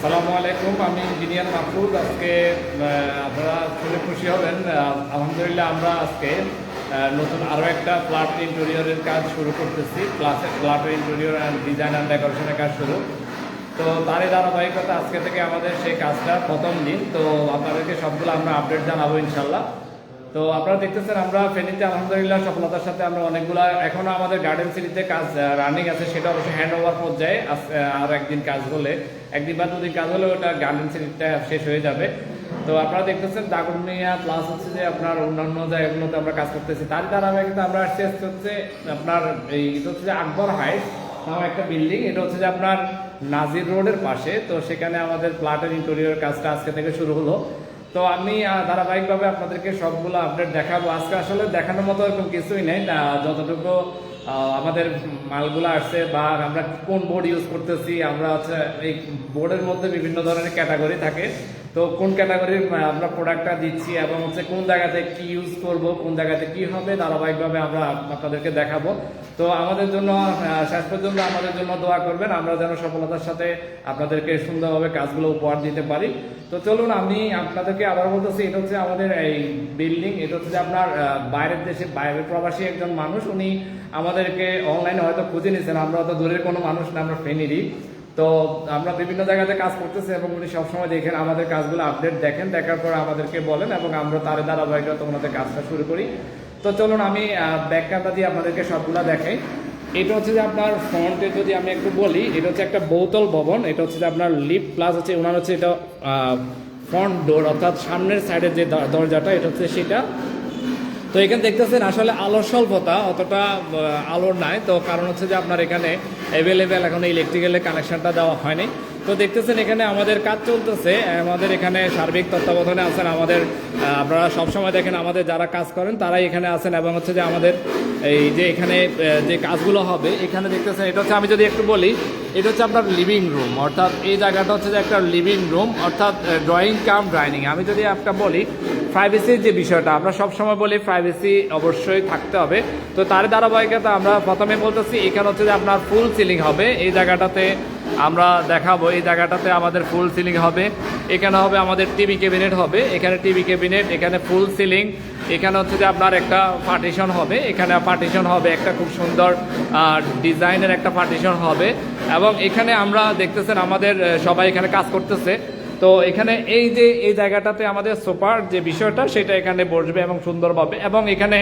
আসসালামু আলাইকুম, আমি ইঞ্জিনিয়ার মাহফুজ। আজকে আপনারা শুনে খুশি হবেন। আলহামদুলিল্লাহ আমরা আজকে নতুন আরও একটা ফ্ল্যাট ইন্টেরিয়রের কাজ শুরু করতেছি। Flat interior and design and ডেকোরেশনের কাজ শুরু। তো তারই ধারাবাহিকতা আজকে থেকে আমাদের সেই কাজটা প্রথম দিন। তো আপনাদেরকে সবগুলো আমরা আপডেট জানাবো ইনশাল্লাহ। তো আপনারা দেখতেছেন আমরা ফেনীতে আলহামদুলিল্লাহ সফলতার সাথে আমরা অনেকগুলো এখনও আমাদের গার্ডেন সিটিতে কাজ রানিং আছে, সেটা অবশ্যই হ্যান্ড ওভার পর্যায়ে। আর একদিন কাজ হলে, একদিন বা দুদিন কাজ হলে ওটা গার্ডেন সিটিটা শেষ হয়ে যাবে। তো আপনারা দেখতেছেন দাগনমিয়া প্লাস হচ্ছে যে আপনার অন্যান্য জায়গাগুলোতে আমরা কাজ করতেছি। তার ধারাবাহিকতা আমরা আসছি হচ্ছে আপনার এটা হচ্ছে যে আকবর হাইট নামে একটা বিল্ডিং। এটা হচ্ছে যে আপনার নাজির রোডের পাশে। তো সেখানে আমাদের ফ্ল্যাটের ইন্টেরিয়র কাজটা আজকে থেকে শুরু হলো। তো আমি ধারাবাহিকভাবে আপনাদেরকে সবগুলো আপডেট দেখাবো। আজকে আসলে দেখানোর মতো এরকম কিছুই নেই, যতটুকু আমাদের মালগুলো আসছে বা আমরা কোন বোর্ড ইউজ করতেছি। আমরা হচ্ছে এই বোর্ডের মধ্যে বিভিন্ন ধরনের ক্যাটাগরি থাকে। তো কোন ক্যাটাগরির আমরা প্রোডাক্টটা দিচ্ছি এবং হচ্ছে কোন জায়গাতে কি ইউজ করব, কোন জায়গাতে কি হবে, ধারাবাহিকভাবে আমরা আপনাদেরকে দেখাবো। তো আমাদের জন্য শেষ পর্যন্ত আমাদের জন্য দোয়া করবেন, আমরা যেন সফলতার সাথে আপনাদেরকে সুন্দরভাবে কাজগুলো উপহার দিতে পারি। তো চলুন, আমি আপনাদেরকে আবার বলতেছি, এটা হচ্ছে আমাদের এই বিল্ডিং। এটা হচ্ছে যে আপনার বাইরের দেশে বাইরের প্রবাসী একজন মানুষ, উনি আমাদেরকে অনলাইনে হয়তো খুঁজে নিয়েছেন। আমরা হয়তো দূরের কোনো মানুষ না, আমরা ফেনীরই। তো আমরা বিভিন্ন জায়গাতে কাজ করতেছি এবং উনি সবসময় দেখেন আমাদের কাজগুলো আপডেট দেখেন, দেখার পর আমাদেরকে বলেন এবং আমরা তার ধারাবাহিকতা ওনাদের কাজটা শুরু করি। তো চলুন, আমি ব্যাকগ্রাউন্ডটা দিয়ে আপনাদেরকে সবগুলো দেখাই। এটা হচ্ছে যে আপনার ফ্রন্টে যদি আমি একটু বলি, এটা হচ্ছে একটা বহুতল ভবন। এটা হচ্ছে যে আপনার লিফট প্লাস হচ্ছে ওনার হচ্ছে এটা ফ্রন্ট ডোর, অর্থাৎ সামনের সাইডের যে দরজাটা, এটা হচ্ছে সেটা। তো এখানে দেখতেছেন আসলে আলোর স্বল্পতা, অতটা আলোর নাই। তো কারণ হচ্ছে যে আপনার এখানে অ্যাভেলেবেল এখন ইলেকট্রিক্যালের কানেকশনটা দেওয়া হয়নি। তো দেখতেছেন এখানে আমাদের কাজ চলতেছে। আমাদের এখানে সার্বিক তত্ত্বাবধানে আছেন আমাদের, আপনারা সবসময় দেখেন আমাদের যারা কাজ করেন তারাই এখানে আছেন। এবং হচ্ছে যে আমাদের এই যে এখানে যে কাজগুলো হবে, এখানে দেখতেছেন এটা হচ্ছে, আমি যদি একটু বলি, এটা হচ্ছে আপনার লিভিং রুম, অর্থাৎ এই জায়গাটা হচ্ছে যে একটা লিভিং রুম, অর্থাৎ ড্রয়িং কাম ডাইনিং। আমি যদি একটা বলি প্রাইভেসির যে বিষয়টা, আমরা সবসময় বলি প্রাইভেসি অবশ্যই থাকতে হবে। তো তার ধারাবাহিকতা আমরা প্রথমে বলতেছি, এখানে হচ্ছে যে আপনার ফুল সিলিং হবে। এই জায়গাটাতে আমরা দেখাবো, এই জায়গাটাতে আমাদের ফুল সিলিং হবে। এখানে হবে আমাদের টিভি ক্যাবিনেট হবে, এখানে টিভি ক্যাবিনেট, এখানে ফুল সিলিং। এখানে হচ্ছে যে আপনার একটা পার্টিশন হবে, এখানে পার্টিশন হবে একটা খুব সুন্দর ডিজাইনের একটা পার্টিশন হবে। এবং এখানে আমরা দেখতেছেন আমাদের সবাই এখানে কাজ করতেছে। তো এখানে এই যে এই জায়গাটাতে আমাদের সোফার যে বিষয়টা, সেটা এখানে বসবে এবং সুন্দরভাবে। এবং এখানে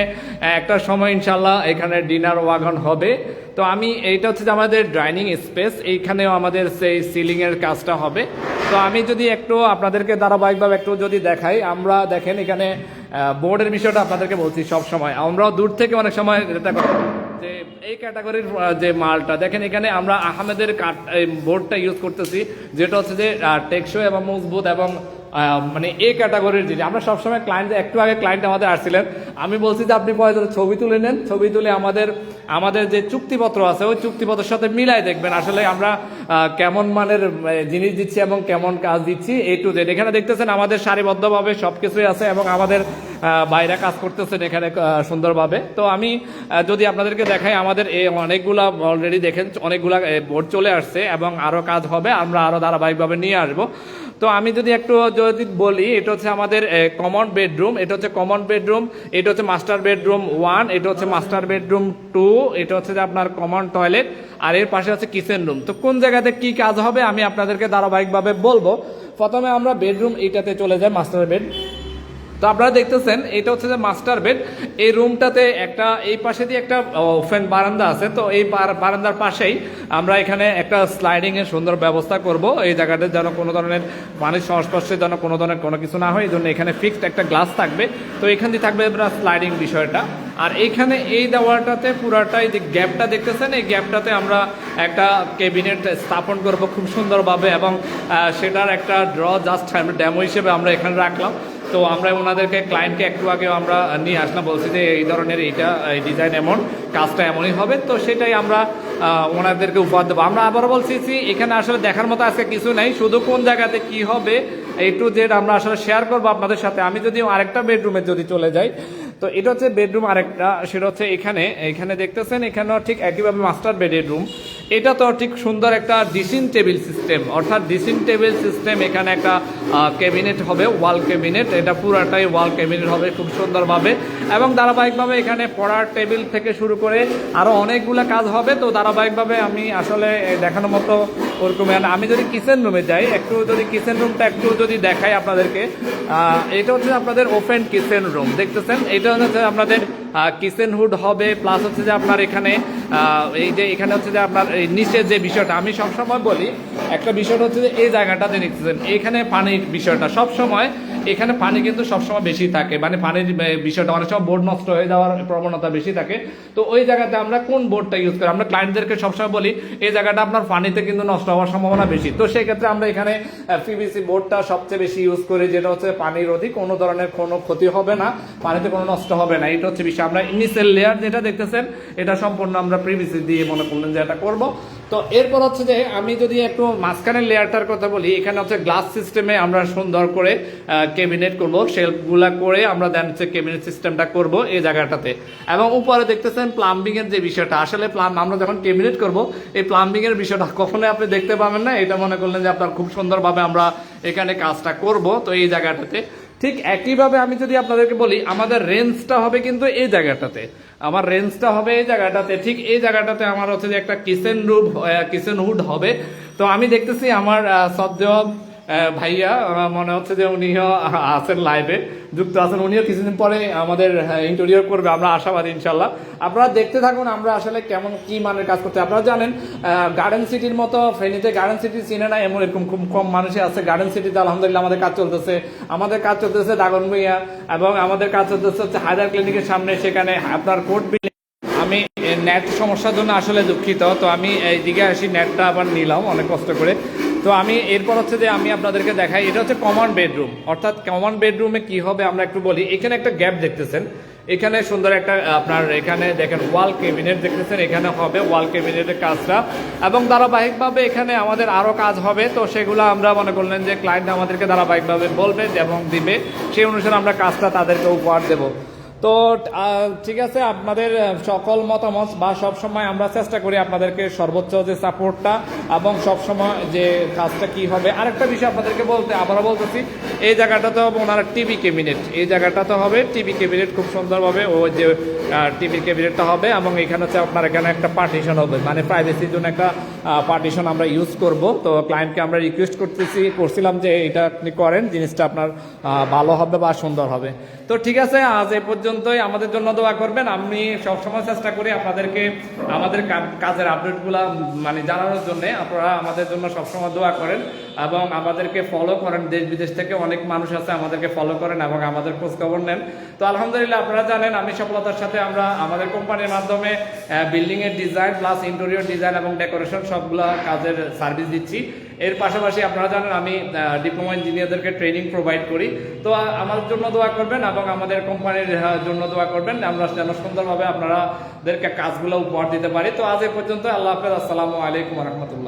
একটা সময় ইনশাল্লাহ এখানে ডিনার ওয়াগন হবে। তো আমি এইটা হচ্ছে যে আমাদের ডাইনিং স্পেস, এইখানেও আমাদের সেই সিলিংয়ের কাজটা হবে। তো আমি যদি একটু আপনাদেরকে ধারাবাহিকভাবে একটু যদি দেখাই, আমরা দেখেন এখানে বোর্ডের বিষয়টা আপনাদেরকে বলছি সব সময়। আমরাও দূর থেকে অনেক সময় যেটা যে এই ক্যাটাগরির যে মালটা দেখেন, এখানে আমরা আহমেদের বোর্ডটা ইউজ করতেছি, যেটা হচ্ছে যে টেকসই এবং মজবুত এবং মানে এই ক্যাটাগরির জিনিস। আমরা সবসময় ক্লায়েন্ট, একটু আগে ক্লায়েন্ট আমাদের আসছিলেন, আমি বলছি যে আপনি প্রয়োজনে ছবি তুলে নেন, ছবি তুলে আমাদের যে চুক্তিপত্র আছে ওই চুক্তিপত্রের সাথে মিলাই দেখবেন আসলে আমরা কেমন মানের জিনিস দিচ্ছি এবং কেমন কাজ দিচ্ছি, এ টু জেড। এখানে দেখতেছেন আমাদের সারিবদ্ধভাবে সব কিছুই আছে এবং আমাদের বাইরে কাজ করতেছেন এখানে সুন্দরভাবে। তো আমি যদি আপনাদেরকে দেখাই, আমাদের এই অনেকগুলা অলরেডি দেখেন অনেকগুলা বোর্ড চলে আসছে এবং আরও কাজ হবে, আমরা আরও ধারাবাহিকভাবে নিয়ে আসবো। তো আমি যদি একটু যদি বলি, এটা হচ্ছে আমাদের কমন বেডরুম, এটা হচ্ছে কমন বেডরুম, এটা হচ্ছে মাস্টার বেডরুম 1, এটা হচ্ছে মাস্টার বেডরুম 2, এটা হচ্ছে যে আপনার কমন টয়লেট, আর এর পাশে হচ্ছে কিচেন রুম। তো কোন জায়গাতে কি কাজ হবে আমি আপনাদেরকে ধারাবাহিকভাবে বলবো। প্রথমে আমরা বেডরুম এইটাতে চলে যাই, মাস্টার বেড। তো আপনারা দেখতেছেন এটা হচ্ছে যে মাস্টার বেড। এই রুমটাতে একটা এই পাশে দিয়ে একটা ওপেন বারান্দা আছে। তো এই বারান্দার পাশেই আমরা এখানে একটা স্লাইডিং এর সুন্দর ব্যবস্থা করব। এই জায়গাটা যেন কোনো ধরনের পানির সংস্পর্শে যেন কোনো ধরনের কোনো কিছু না হয়, এই জন্য এখানে ফিক্সড একটা গ্লাস থাকবে। তো এখান দিয়ে থাকবে স্লাইডিং বিষয়টা। আর এইখানে এই দেওয়ালটাতে পুরাটাই যে গ্যাপটা দেখতেছেন, এই গ্যাপটাতে আমরা একটা ক্যাবিনেট স্থাপন করব খুব সুন্দরভাবে এবং সেটার একটা জাস্ট ডেমো হিসেবে আমরা এখানে রাখলাম। তো আমরা ওনাদেরকে ক্লায়েন্টকে একটু আগেও আমরা নিয়ে আসলাম, বলছি যে এই ধরনের এইটা এই ডিজাইন এমন, কাজটা এমনই হবে। তো সেটাই আমরা ওনাদেরকে উপহার দেবো। আমরা আবারও বলছি এখানে আসলে দেখার মতো আজকে কিছু নাই, শুধু কোন জায়গাতে কি হবে এই টু জেড আমরা আসলে শেয়ার করবো আপনাদের সাথে। আমি যদি আরেকটা বেডরুমে যদি চলে যাই, তো এটা হচ্ছে বেডরুম আরেকটা, সেটা হচ্ছে এখানে দেখতেছেন, এখানেও ঠিক একইভাবে মাস্টার বেডরুম। এটা তো ঠিক সুন্দর একটা ড্রেসিং টেবিল সিস্টেম, অর্থাৎ ড্রেসিং টেবিল সিস্টেম। এখানে একটা ক্যাবিনেট হবে, ওয়াল ক্যাবিনেট, এটা পুরাটাই ওয়াল ক্যাবিনেট হবে খুব সুন্দরভাবে। এবং ধারাবাহিকভাবে এখানে পড়ার টেবিল থেকে শুরু করে আরও অনেকগুলো কাজ হবে। তো ধারাবাহিকভাবে আমি আসলে দেখানোর মতো ওরকম, আমি যদি কিচেন রুমে যাই, একটু যদি কিচেন রুমটা একটু যদি দেখাই আপনাদেরকে, এটা হচ্ছে আপনাদের ওপেন কিচেন রুম দেখতেছেন। এটা হচ্ছে আপনাদের কিচেন হুড হবে, প্লাস হচ্ছে যে আপনার এখানে এই যে এখানে হচ্ছে যে আপনার এই নিচের যে বিষয়টা, আমি সবসময় বলি একটা বিষয়টা হচ্ছে যে এই জায়গাটাতে দেখতেছেন এখানে পানির বিষয়টা সবসময়, এখানে পানি কিন্তু সবসময় বেশি থাকে, মানে পানির বিষয়টা অনেক সময় বোর্ড নষ্ট হয়ে যাওয়ার প্রবণতা বেশি থাকে। তো ওই জায়গাতে আমরা কোন বোর্ডটা ইউজ করি, আমরা ক্লায়েন্টদেরকে সবসময় বলি এই জায়গাটা আপনার পানিতে কিন্তু নষ্ট হওয়ার সম্ভাবনা বেশি। তো সেই ক্ষেত্রে আমরা এখানে পিভিসি বোর্ডটা সবচেয়ে বেশি ইউজ করি, যেটা হচ্ছে পানির অধিক কোনো ধরনের কোনো ক্ষতি হবে না, পানিতে কোনো নষ্ট হবে না। এটা হচ্ছে বিষয়। আমরা ইনিশিয়াল লেয়ার যেটা দেখতেছেন এটা সম্পূর্ণ আমরা পিভিসি দিয়ে মনে করলেন যে এটা করব। তো এরপর হচ্ছে যে আমি যদি একটু মাঝখানের লেয়ারটার কথা বলি, এখানে হচ্ছে গ্লাস সিস্টেমে আমরা সুন্দর করে ক্যাবিনেট করব, শেলফগুলা করে আমরা দেন হচ্ছে ক্যাবিনেট সিস্টেমটা করব এই জায়গাটাতে। এবং উপরে দেখতেছেন প্লাম্বিং এর যে বিষয়টা, আসলে আমরা যখন ক্যাবিনেট করব এই প্লাম্বিং এর বিষয়টা কখনোই আপনি দেখতে পাবেন না, এটা মনে করলেন যে আপনার খুব সুন্দরভাবে আমরা এখানে কাজটা করব। তো এই জায়গাটাতে ঠিক একইভাবে আমি যদি আপনাদেরকে বলি আমাদের রেঞ্জটা হবে কিন্তু এই জায়গাটাতে, আমার রেঞ্জটা হবে এই জায়গাটাতে, ঠিক এই জায়গাটাতে আমার হচ্ছে যে একটা কিচেন হুড হবে। তো আমি দেখতেছি আমার শ্রদ্ধেয় ভাইয়া, মনে হচ্ছে যে উনিও আছেন লাইভে যুক্ত আছেন, উনিও কিছুদিন পরে আমাদের ইন্টেরিয়র করবে, আমরা আশাবাদী ইনশাল্লাহ। আপনারা দেখতে থাকুন আমরা আসলে কেমন কি মানের কাজ করতে। আপনারা জানেন গার্ডেন সিটির মতো ফেনীতে গার্ডেন সিটি চিনে না এমন এরকম খুব কম মানুষই আছে। গার্ডেন সিটিতে আলহামদুলিল্লাহ আমাদের কাজ চলতেছে দাগনভূঞা, এবং আমাদের কাজ চলতেছে হচ্ছে হায়দার ক্লিনিকের সামনে, সেখানে আপনার কোর্ট বিল্ডিং। আমি নেট সমস্যার জন্য আসলে দুঃখিত, তো আমি এইদিকে আসি, নেটটা আবার নিলাম অনেক কষ্ট করে। তো আমি এরপর হচ্ছে যে আমি আপনাদেরকে দেখাই, এটা হচ্ছে কমন বেডরুম। অর্থাৎ কমন বেডরুমে কি হবে আমরা একটু বলি। এখানে একটা গ্যাপ দেখতেছেন, এখানে সুন্দর একটা আপনার এখানে দেখেন ওয়াল ক্যাবিনেট দেখতেছেন, এখানে হবে ওয়াল ক্যাবিনেটের কাজটা। এবং ধারাবাহিকভাবে এখানে আমাদের আরও কাজ হবে, তো সেগুলো আমরা মনে করলেন যে ক্লায়েন্ট আমাদেরকে ধারাবাহিকভাবে বলবে এবং দিবে, সেই অনুসারে আমরা কাজটা তাদেরকে উপহার দেবো। তো ঠিক আছে, আপনাদের সকল মতামত বা সবসময় আমরা চেষ্টা করি আপনাদেরকে সর্বোচ্চ যে সাপোর্টটা, এবং সবসময় যে কাজটা কি হবে। আরেকটা বিষয় আপনাদেরকে আবারও বলতেছি, এই জায়গাটা তো হবে ওনার টিভি ক্যাবিনেট, এই জায়গাটা তো হবে টিভি ক্যাবিনেট খুব সুন্দরভাবে, ও যে টিভি ক্যাবিনেটটা হবে। এবং এখানে হচ্ছে আপনার এখানে একটা পার্টিশন হবে, মানে প্রাইভেসির জন্য একটা পার্টিশন আমরা ইউজ করব। তো ক্লায়েন্টকে আমরা রিকোয়েস্ট করছিলাম যে এটা আপনি করেন, জিনিসটা আপনার ভালো হবে বা সুন্দর হবে। তো ঠিক আছে, আজ এ পর্যন্তই। আমাদের জন্য দোয়া করবেন। আমি সবসময় চেষ্টা করি আপনাদেরকে আমাদের কাজের আপডেটগুলো মানে জানানোর জন্য। আপনারা আমাদের জন্য সবসময় দোয়া করেন এবং আমাদেরকে ফলো করেন। দেশ বিদেশ থেকে অনেক মানুষ আছে আমাদেরকে ফলো করেন এবং আমাদের খোঁজ খবর নেন। তো আলহামদুলিল্লাহ আপনারা জানেন আমি সফলতার সাথে আমরা আমাদের কোম্পানির মাধ্যমে বিল্ডিং এর ডিজাইন প্লাস ইন্টেরিয়র ডিজাইন এবং ডেকোরেশন সবগুলো কাজের সার্ভিস দিচ্ছি। এর পাশাপাশি আপনারা জানেন আমি ডিপ্লোমা ইঞ্জিনিয়ারদেরকে ট্রেনিং প্রোভাইড করি। তো আমাদের জন্য দোয়া করবেন এবং আমাদের কোম্পানির জন্য দোয়া করবেন, আমরা যেন সুন্দরভাবে আপনাদেরকে কাজগুলো উপহার দিতে পারি। তো আজ এ পর্যন্ত, আল্লাহ হাফেজ, আসসালামু আলাইকুম রহমতুল্লাহ।